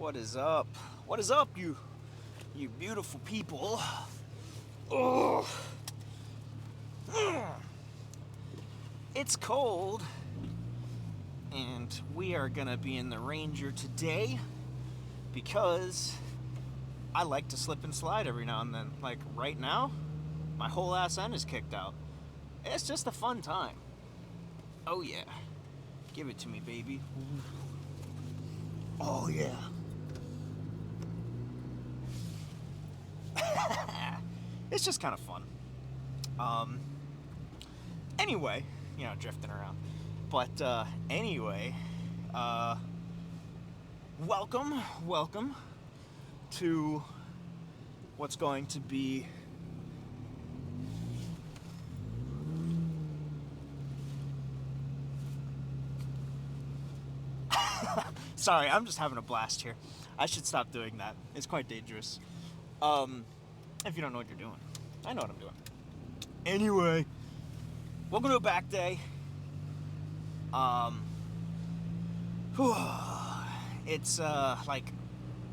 What is up? What is up, you beautiful people? Oh, it's cold, and we are gonna be in the Ranger today because I like to slip and slide every now and then. Like right now, my whole ass end is kicked out. It's just a fun time. Oh yeah, give it to me, baby. Oh yeah. It's just kind of fun. Anyway, drifting around. But anyway, welcome to what's going to be sorry, I'm just having a blast here. I should stop doing that. It's quite dangerous. If you don't know what you're doing. I know what I'm doing. Anyway, welcome to a back day. It's like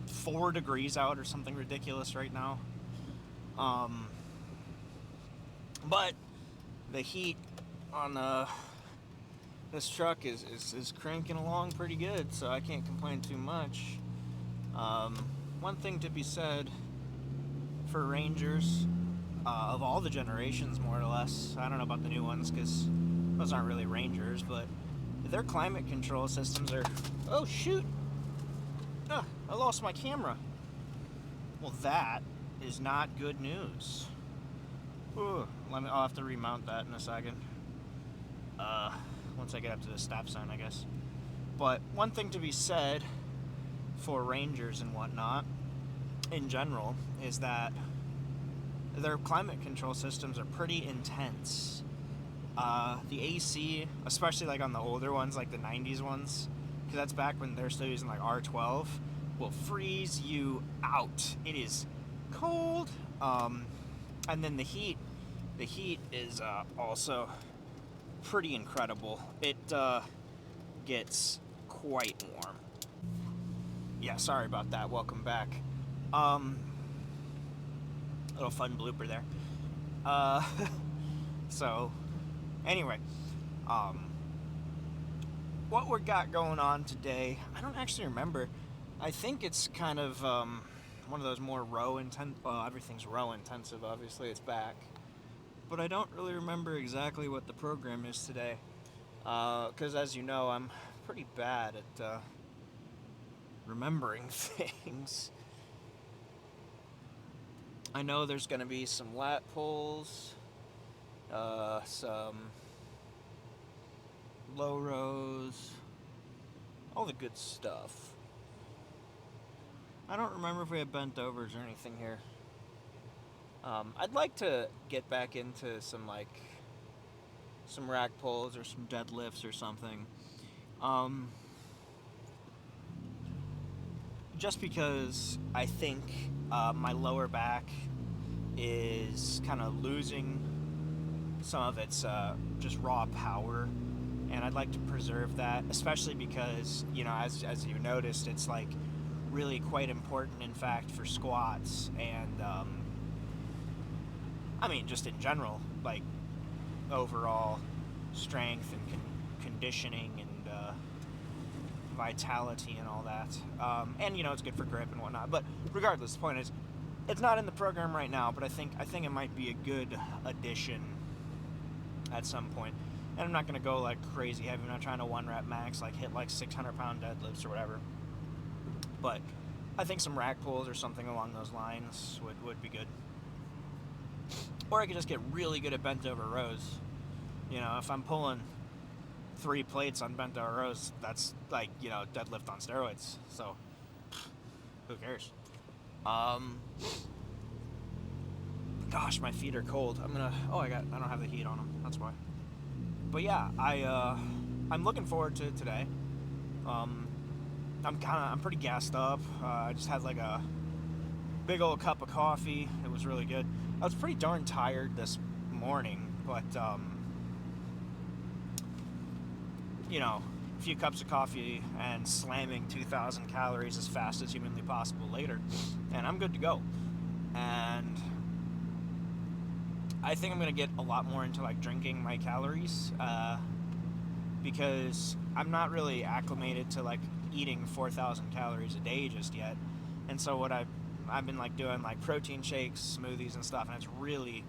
4 degrees out or something ridiculous right now. But the heat on this truck is cranking along pretty good, so I can't complain too much. One thing to be said for Rangers of all the generations, more or less. I don't know about the new ones because those aren't really Rangers, but their climate control systems are. Oh shoot! I lost my camera. Well, that is not good news. I'll have to remount that in a second. Once I get up to the stop sign, I guess. But one thing to be said for Rangers and whatnot, in general, is that their climate control systems are pretty intense. The AC, especially like on the older ones, like the 90s ones, because that's back when they're still using like R12, will freeze you out. It is cold. And then the heat is also pretty incredible. It gets quite warm. Yeah, sorry about that. Welcome back. Little fun blooper there. So, anyway, what we got going on today, I don't actually remember. I think it's kind of one of those more row intensive. Well, everything's row intensive. Obviously, it's back, but I don't really remember exactly what the program is today. Because as you know, I'm pretty bad at remembering things. I know there's going to be some lat pulls, some low rows, all the good stuff. I don't remember if we had bent overs or anything here. I'd like to get back into some rack pulls or some deadlifts or something. Just because I think my lower back is kind of losing some of its just raw power, and I'd like to preserve that, especially because, as you noticed, it's like really quite important, in fact, for squats and just in general, like overall strength and conditioning and vitality and all that. And it's good for grip and whatnot. But regardless, the point is, it's not in the program right now, but I think it might be a good addition at some point. And I'm not going to go like crazy heavy. I'm not trying to 1-rep max, like hit like 600-pound deadlifts or whatever. But I think some rack pulls or something along those lines would be good. Or I could just get really good at bent over rows. If I'm pulling 3 plates on bent over rows, that's like, deadlift on steroids. So, who cares? Gosh, my feet are cold. I don't have the heat on them. That's why. But yeah, I'm looking forward to today. I'm pretty gassed up. I just had like a big old cup of coffee. It was really good. I was pretty darn tired this morning, but few cups of coffee and slamming 2,000 calories as fast as humanly possible later, and I'm good to go. And I think I'm gonna get a lot more into like drinking my calories, because I'm not really acclimated to like eating 4,000 calories a day just yet. And so what I've been like doing like protein shakes, smoothies and stuff, and it's really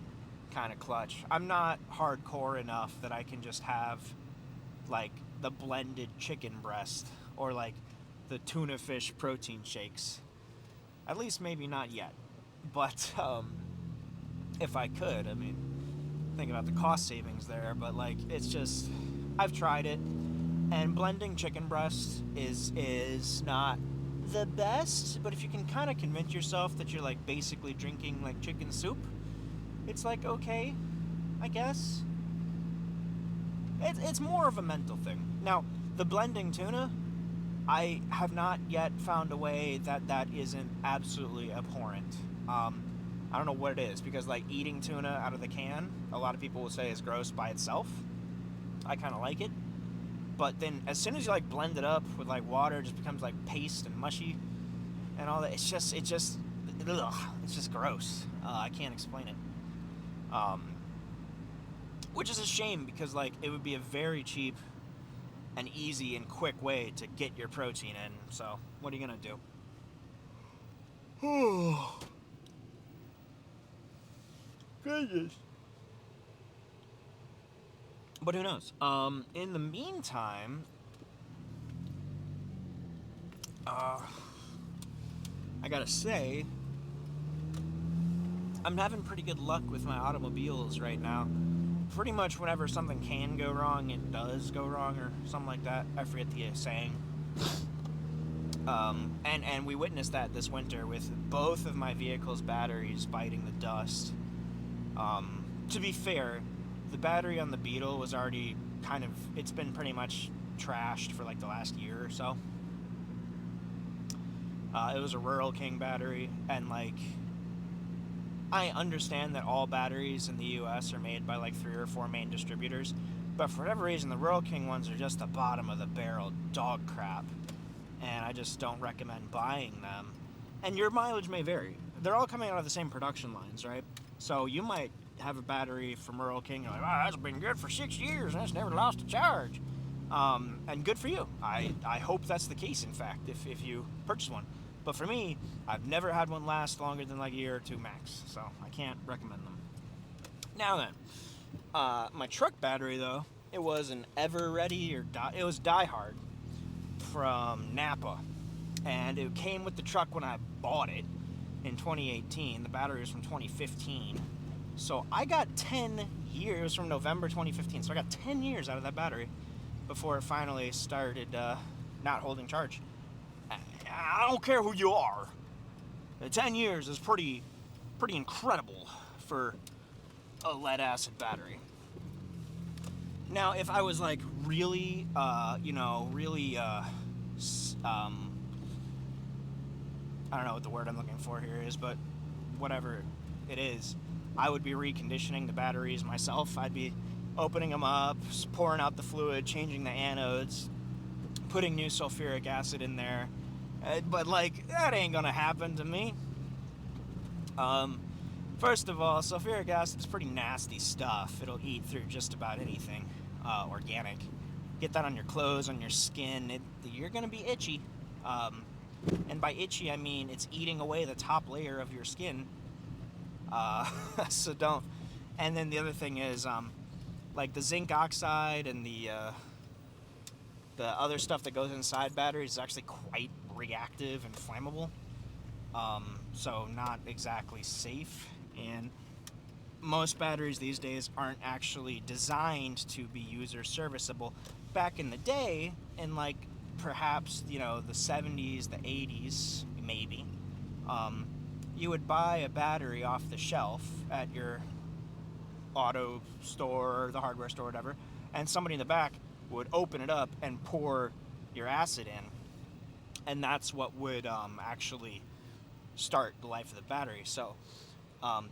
kind of clutch. I'm not hardcore enough that I can just have like the blended chicken breast or like the tuna fish protein shakes. At least maybe not yet. But if I could, I mean, think about the cost savings there, but like it's just, I've tried it, and blending chicken breast is not the best, but if you can kind of convince yourself that you're like basically drinking like chicken soup, it's like okay, I guess. It's more of a mental thing. Now, the blending tuna, I have not yet found a way that isn't absolutely abhorrent. I don't know what it is, because like eating tuna out of the can, a lot of people will say is gross by itself. I kind of like it, but then as soon as you like blend it up with like water, it just becomes like paste and mushy and all that. It's just ugh, it's just gross. I can't explain it. Which is a shame, because like it would be a very cheap and easy and quick way to get your protein in. So what are you gonna do? Goodness. But who knows? In the meantime, I gotta say, I'm having pretty good luck with my automobiles right now. Pretty much whenever something can go wrong, it does go wrong, or something like that. I forget the saying. And we witnessed that this winter with both of my vehicles' batteries biting the dust. To be fair, the battery on the Beetle was already it's been pretty much trashed for like the last year or so. It was a Rural King battery, and like, I understand that all batteries in the US are made by like 3 or 4 main distributors, but for whatever reason, the Rural King ones are just the bottom of the barrel dog crap, and I just don't recommend buying them. And your mileage may vary. They're all coming out of the same production lines, right? So you might have a battery from Rural King, you're like, oh, that's been good for 6 years, and it's never lost a charge. And good for you. I hope that's the case, in fact, if you purchase one. But for me, I've never had one last longer than like a year or two max, so I can't recommend them. Now then, my truck battery though, it was an Ever-Ready it was Die Hard from Napa, and it came with the truck when I bought it in 2018. The battery was from 2015, so I got 10 years from November 2015. So I got 10 years out of that battery before it finally started not holding charge. I don't care who you are. 10 years is pretty incredible for a lead acid battery. Now, if I was like really, I don't know what the word I'm looking for here is, but whatever it is, I would be reconditioning the batteries myself. I'd be opening them up, pouring out the fluid, changing the anodes, putting new sulfuric acid in there. But like, that ain't gonna happen to me. First of all, sulfuric acid is pretty nasty stuff. It'll eat through just about anything organic. Get that on your clothes, on your skin, you're gonna be itchy. And by itchy, I mean it's eating away the top layer of your skin. So don't. And then the other thing is, like the zinc oxide and the other stuff that goes inside batteries is actually quite reactive and flammable, so not exactly safe. And most batteries these days aren't actually designed to be user serviceable. Back in the day, in like perhaps the 70s, the 80s, maybe, you would buy a battery off the shelf at your auto store or the hardware store or whatever, and somebody in the back would open it up and pour your acid in, and that's what would actually start the life of the battery. So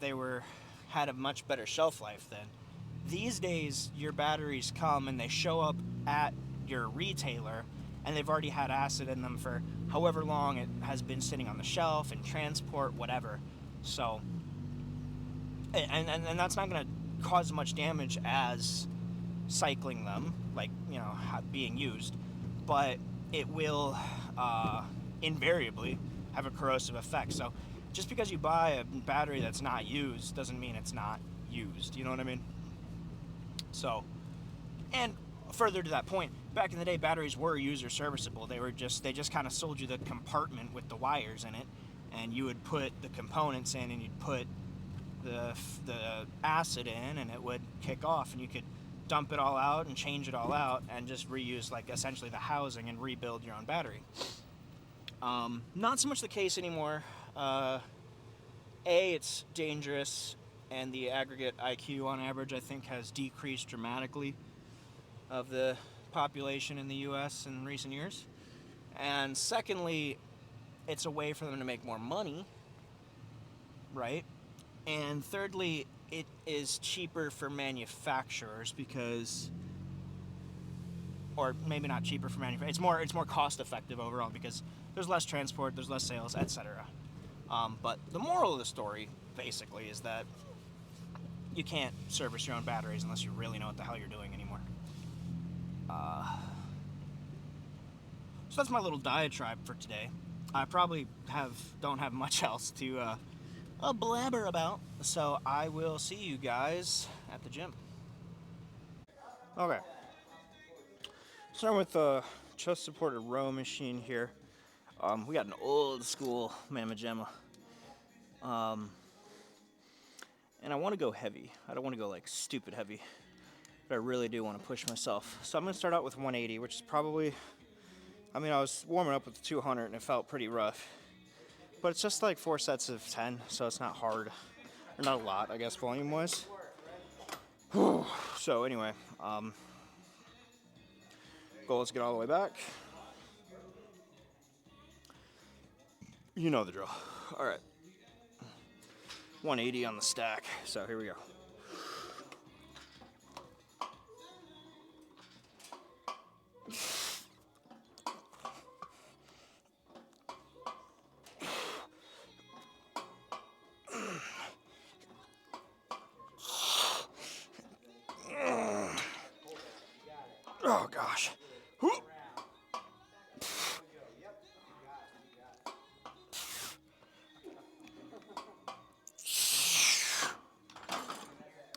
they had a much better shelf life then. These days, your batteries come and they show up at your retailer, and they've already had acid in them for however long it has been sitting on the shelf and transport, whatever. So, and that's not going to cause much damage as cycling them, like, you know, being used, but it will invariably have a corrosive effect. So just because you buy a battery that's not used doesn't mean it's not used, you know what I mean? So, and further to that point, back in the day, batteries were user serviceable. They just kind of sold you the compartment with the wires in it, and you would put the components in, and you'd put the acid in, and it would kick off, and you could dump it all out and change it all out and just reuse, like, essentially the housing and rebuild your own battery. Not so much the case anymore. It's dangerous, and the aggregate IQ on average, I think, has decreased dramatically of the population in the US in recent years. And secondly, it's a way for them to make more money, right? And thirdly, it is cheaper for manufacturers because, or maybe not cheaper for manufacturers, it's more cost effective overall because there's less transport, there's less sales, etc. But the moral of the story, basically, is that you can't service your own batteries unless you really know what the hell you're doing anymore. So that's my little diatribe for today. I probably don't have much else to blabber about, so I will see you guys at the gym. Okay. Starting with the chest supported row machine here. We got an old school Mamma Gemma. And I want to go heavy. I don't want to go like stupid heavy, but I really do want to push myself. So I'm going to start out with 180, which is probably, I mean, I was warming up with the 200 and it felt pretty rough. But it's just like 4 sets of 10, so it's not hard. Or not a lot, I guess, volume-wise. So anyway, goal is to get all the way back. You know the drill. All right. 180 on the stack, so here we go. Oh gosh.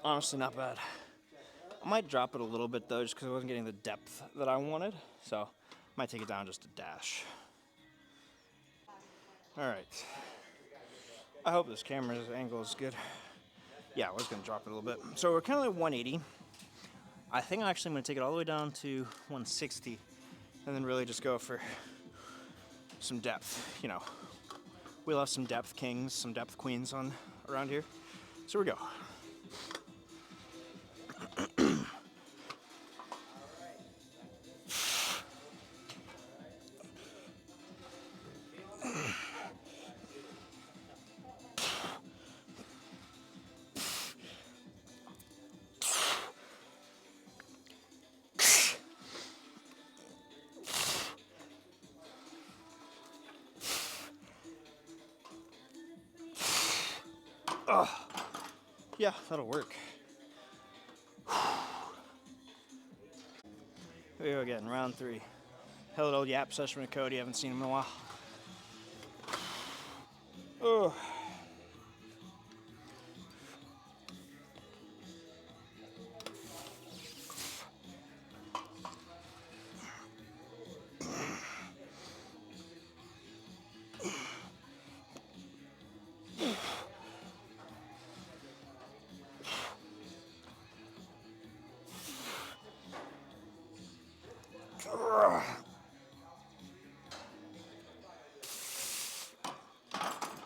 Honestly, not bad. I might drop it a little bit though, just because I wasn't getting the depth that I wanted. So, I might take it down just a dash. All right. I hope this camera's angle is good. Yeah, I was gonna drop it a little bit. So we're kind of at 180. I think I'm gonna take it all the way down to 160, and then really just go for some depth. You know, we'll have some depth kings, some depth queens on around here. So here we go. Yeah, that'll work. Here we go again, round 3. Hell of an old yap session with Cody. Haven't seen him in a while. Oh.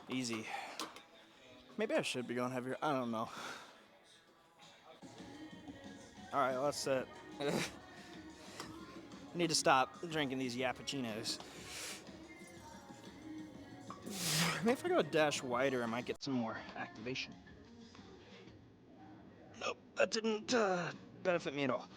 Easy. Maybe I should be going heavier. I don't know. Alright, well, that's it. I need to stop drinking these yappuccinos. Maybe if I go a dash wider, I might get some more activation. Nope, that didn't benefit me at all.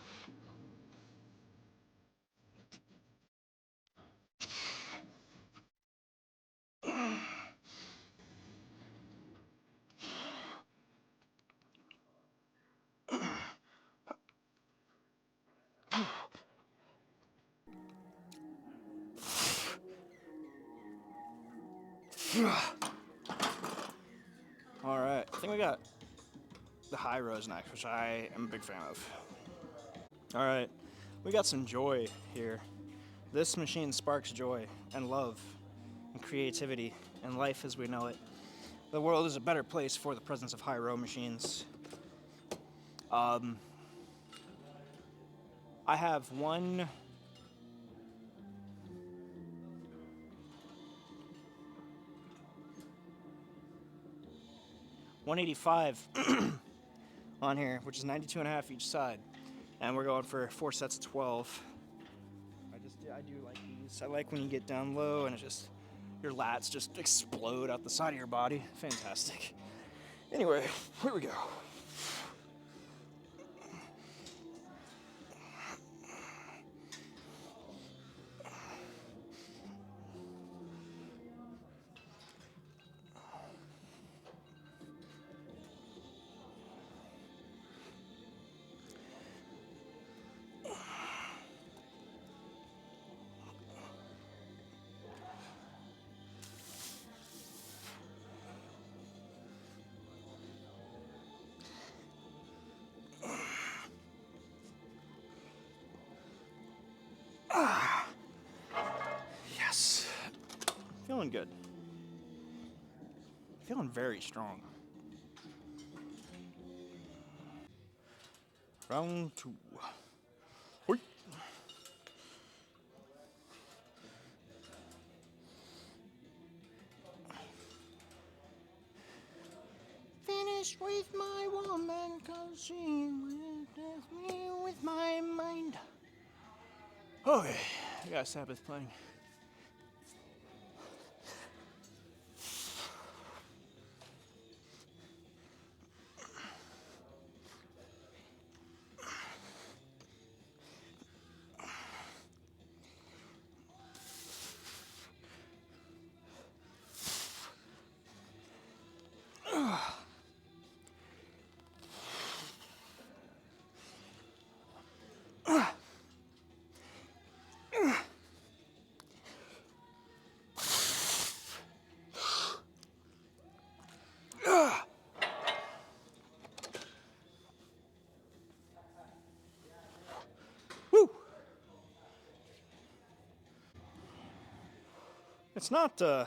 All right, I think we got the high rows next, which I am a big fan of. All right, we got some joy here. This machine sparks joy and love and creativity and life as we know it. The world is a better place for the presence of high row machines. I have one 185 on here, which is 92.5 each side, and we're going for 4 sets of 12. I do like these. I like when you get down low and it just, your lats just explode out the side of your body. Fantastic. Anyway, here we go. Yes. Feeling good. Feeling very strong. Round 2. Hoi. Finished with my woman, 'cause she left me with my mind. Okay, I got Sabbath playing. Woo! It's not, I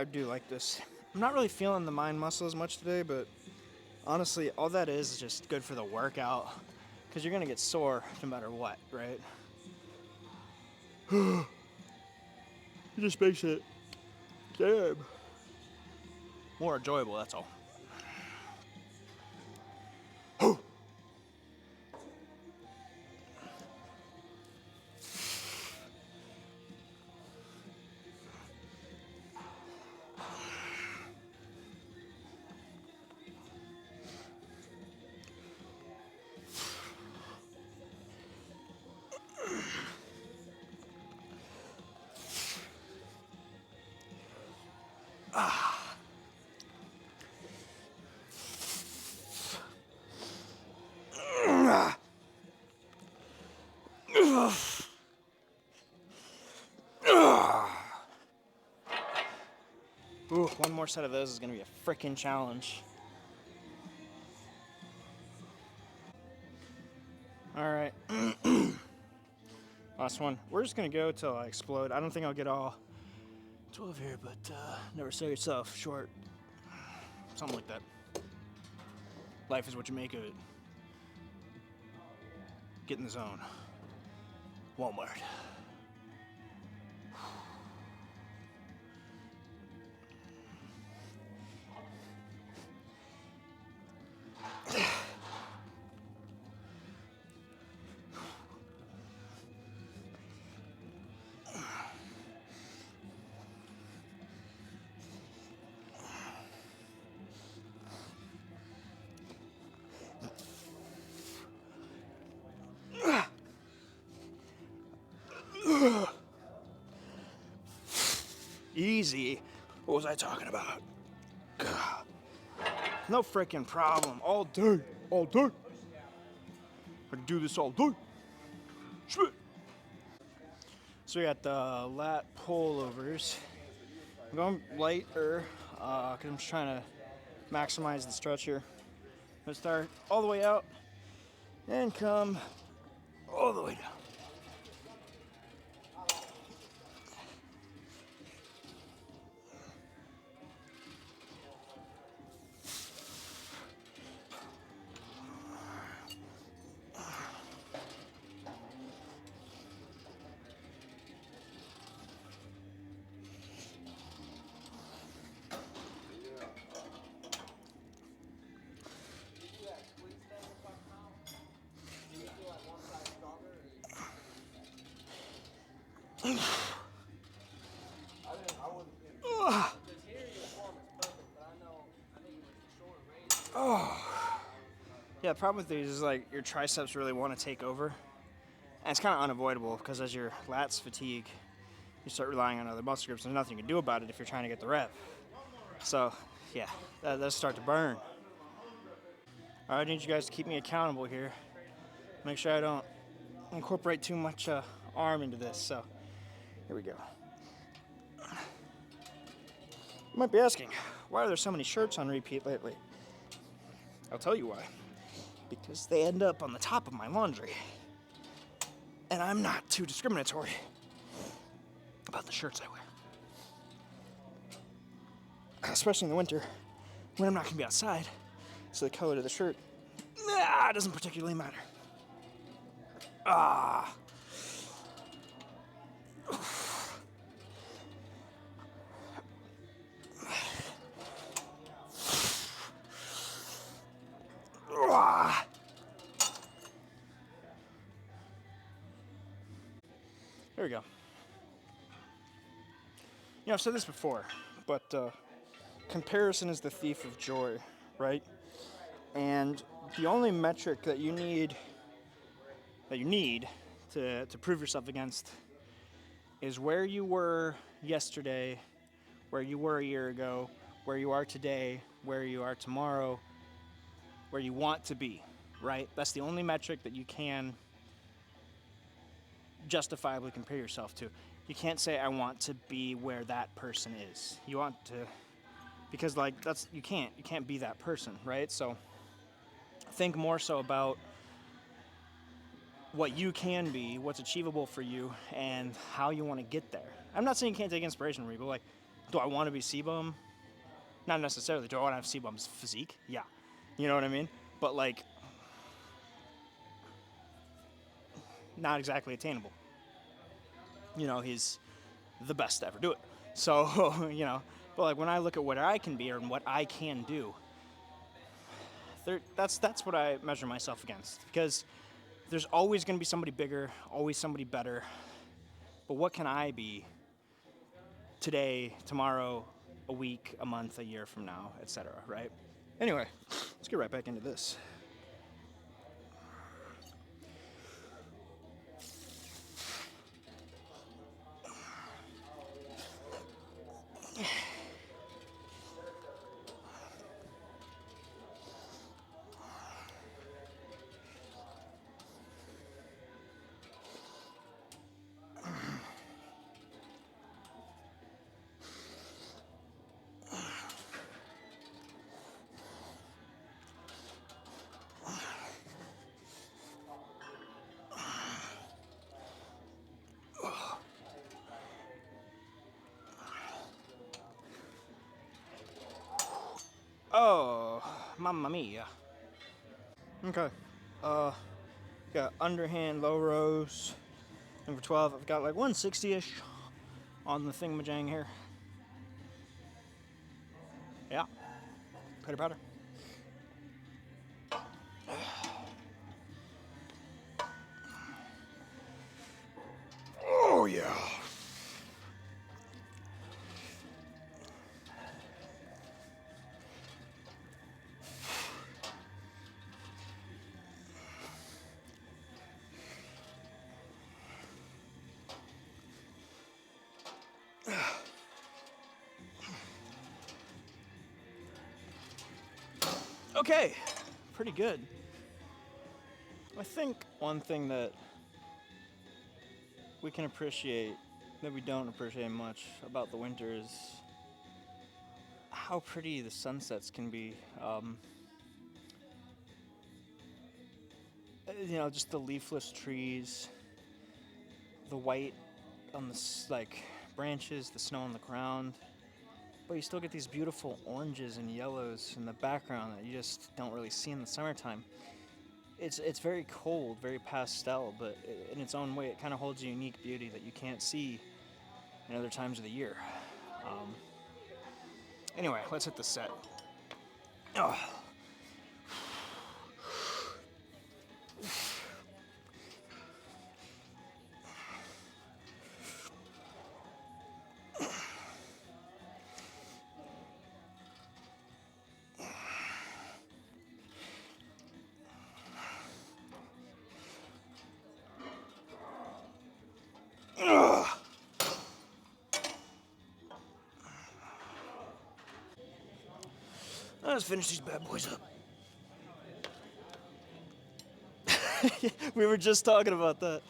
do like this. I'm not really feeling the mind muscle as much today, but honestly, all that is just good for the workout, because you're going to get sore no matter what, right? It just makes it, damn, more enjoyable, that's all. Ooh, one more set of those is going to be a freaking challenge. Alright. Last one. We're just going to go till I explode. I don't think I'll get all 12 here, but never sell yourself short. Something like that. Life is what you make of it. Get in the zone. Walmart. Easy. What was I talking about? God. No freaking problem. All day. All day. I can do this all day. Shit. So we got the lat pullovers. I'm going lighter because I'm just trying to maximize the stretch here. I'm gonna start all the way out and come all the way down. Yeah, the problem with these is like your triceps really want to take over. And it's kind of unavoidable because as your lats fatigue, you start relying on other muscle groups. There's nothing you can do about it if you're trying to get the rep. So, yeah, that does start to burn. All right, I need you guys to keep me accountable here. Make sure I don't incorporate too much arm into this. So, here we go. You might be asking, why are there so many shirts on repeat lately? I'll tell you why. Because they end up on the top of my laundry. And I'm not too discriminatory about the shirts I wear. Especially in the winter, when I'm not going to be outside. So the color of the shirt, doesn't particularly matter. There we go. I've said this before, but comparison is the thief of joy, right? And the only metric that you need to prove yourself against is where you were yesterday, where you were a year ago, where you are today, where you are tomorrow, where you want to be, right? That's the only metric that you can justifiably compare yourself to. You can't say I want to be where that person is. You want to, because like you can't be that person, right? So think more so about what you can be, what's achievable for you, and how you want to get there. I'm not saying you can't take inspiration from people. Like, do I want to be C-Bum? Not necessarily. Do I want to have C-Bum's physique? Yeah. You know what I mean? But like, not exactly attainable. He's the best to ever do it. So, but like when I look at what I can be and what I can do, that's what I measure myself against. Because there's always going to be somebody bigger, always somebody better. But what can I be today, tomorrow, a week, a month, a year from now, etc., right? Anyway, let's get right back into this. Oh, mamma mia. Okay. Got underhand low rows. Number 12, I've got like 160-ish on the thingamajang here. Yeah. Pitter patter. Oh, yeah. Okay, pretty good. I think one thing that we can appreciate, that we don't appreciate much about the winter is how pretty the sunsets can be. Just the leafless trees, the white on the like branches, the snow on the ground. But you still get these beautiful oranges and yellows in the background that you just don't really see in the summertime. It's very cold, very pastel, but in its own way, it kind of holds a unique beauty that you can't see in other times of the year. Um, anyway, let's hit the set. Oh. Let's finish these bad boys up. We were just talking about that.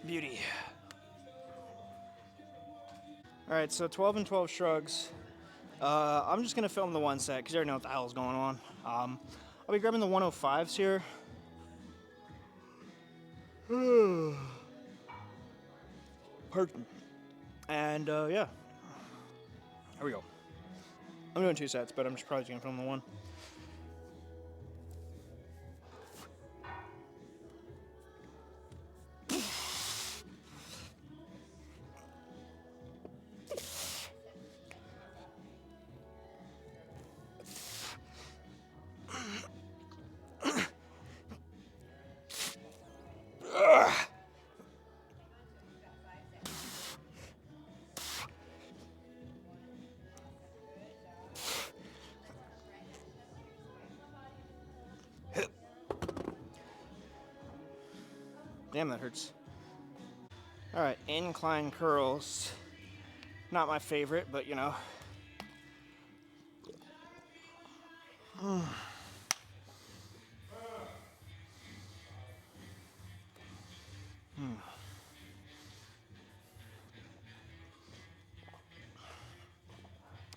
Beauty. Alright, so 12 and 12 shrugs. I'm just going to film the one set because I already know what the hell is going on. I'll be grabbing the 105s here. Pardon. And yeah. Here we go. I'm doing 2 sets, but I'm just probably going to film the one. Damn, that hurts. Alright, incline curls. Not my favorite, but you know.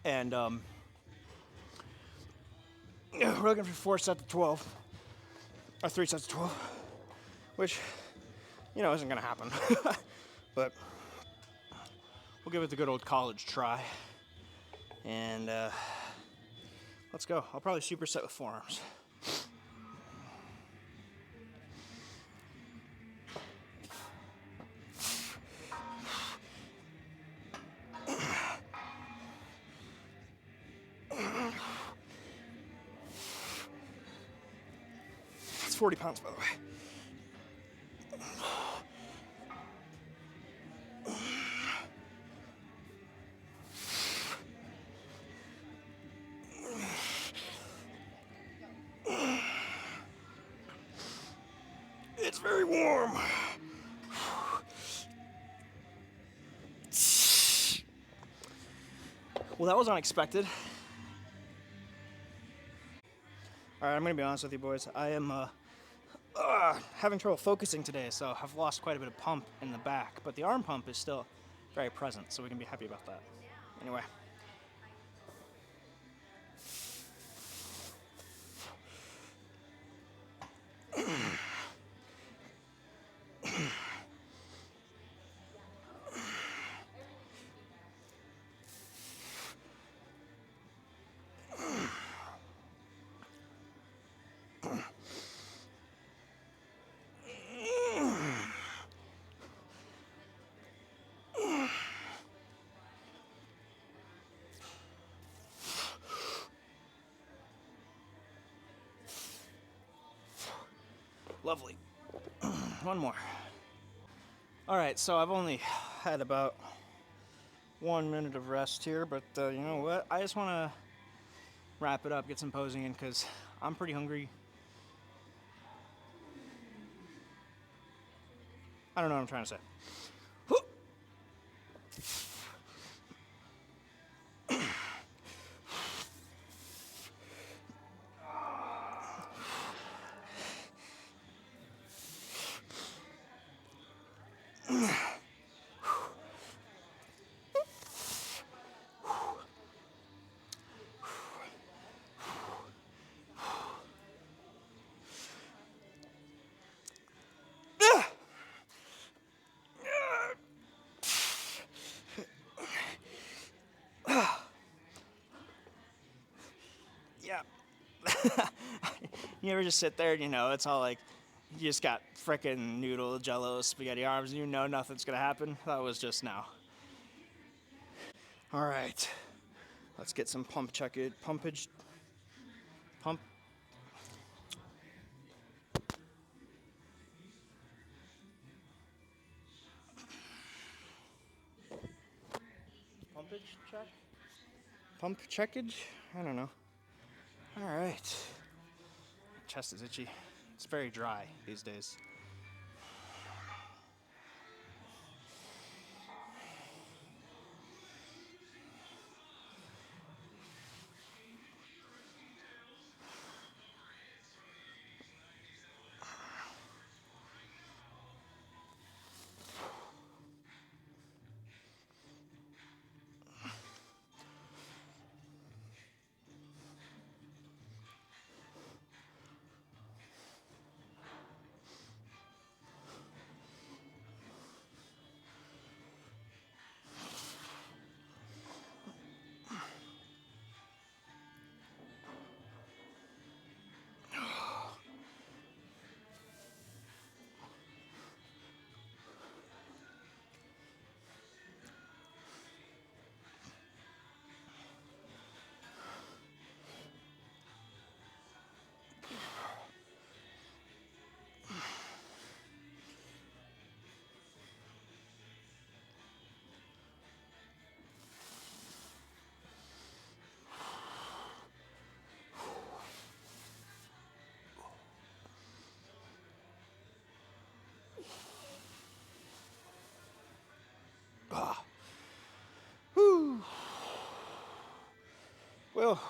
And we're looking for 4 sets of 12. Or 3 sets of 12. Which, isn't going to happen. But we'll give it the good old college try. And let's go. I'll probably superset with forearms. It's 40 pounds, by the way. It's very warm. Well, that was unexpected. Alright, I'm gonna be honest with you boys. I am having trouble focusing today, so I've lost quite a bit of pump in the back, but the arm pump is still very present, so we can be happy about that. Anyway. Lovely. One more. Alright, so I've only had about 1 minute of rest here, but you know what? I just want to wrap it up, get some posing in, because I'm pretty hungry. I don't know what I'm trying to say. Yeah. You ever just sit there and it's all like you just got frickin' noodle, jello, spaghetti arms, and you know nothing's gonna happen? That was just now. All right. Let's get some pumpage. Pump. Pumpage check? Pump checkage? I don't know. All right. Chest is itchy. It's very dry these days. Whew. Well,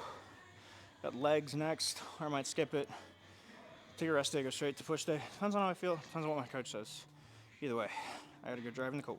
got legs next, or I might skip it. Take a rest day, go straight to push day. Depends on how I feel, depends on what my coach says. Either way, I gotta go drive in the cold.